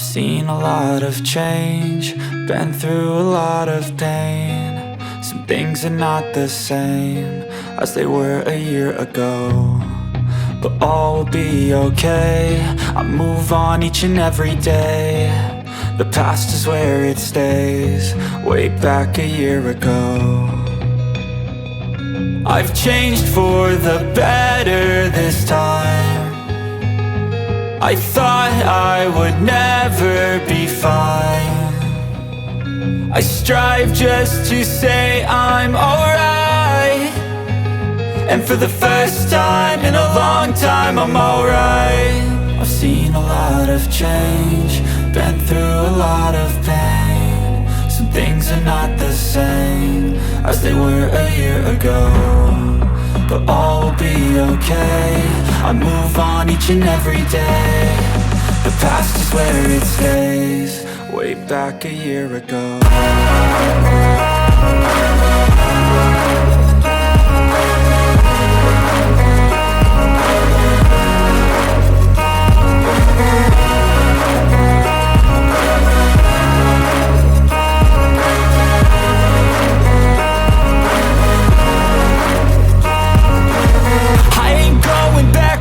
I've seen a lot of change, been through a lot of pain. Some things are not the same as they were a year ago, but all will be okay. I move on each and every day. The past is where it stays, way back a year ago. I've changed for the better this time. I thought I would never be fine. I strive just to say I'm alright, and for the first time in a long time I'm alright. I've seen a lot of change, been through a lot of pain. Some things are not the same as they were a year ago, but all will be okay. I move on each and every day. The past is where it stays, way back a year ago.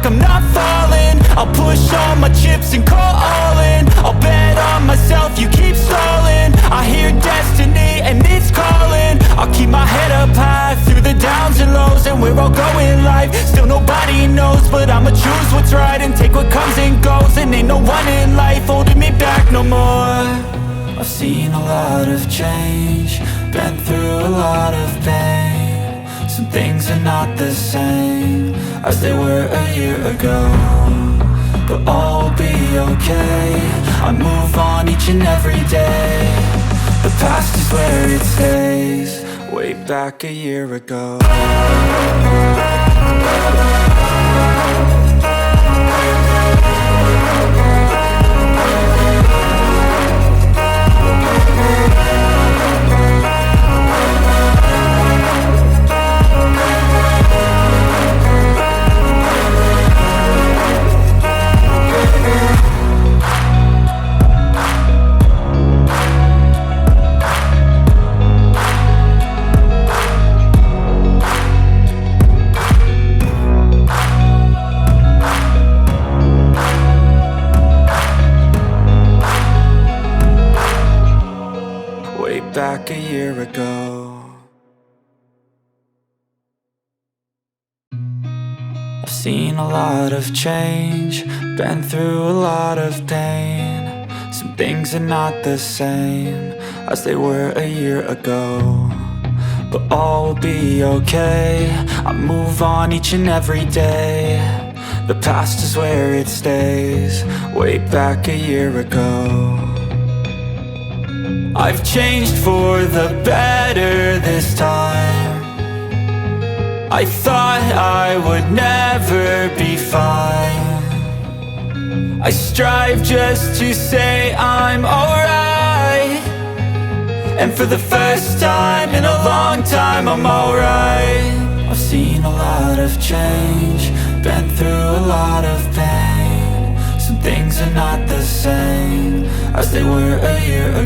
I'm not falling, I'll push all my chips and call all in. I'll bet on myself, you keep stalling. I hear destiny and it's calling. I'll keep my head up high through the downs and lows, and we're all going life. Still nobody knows, but I'ma choose what's right and take what comes and goes. And ain't no one in life holding me back no more. I've seen a lot of change, been through a lot of pain. Some things are not the same as they were a year ago, but all will be okay. I move on each and every day. The past is where it stays, way back a year ago. Back a year ago. I've seen a lot of change, been through a lot of pain. Some things are not the same as they were a year ago, but all will be okay. I move on each and every day. The past is where it stays, way back a year ago. I've changed for the better this time. I thought I would never be fine. I strive just to say I'm alright, and for the first time in a long time I'm alright. I've seen a lot of change, been through a lot of pain. Some things are not the same as they were a year ago.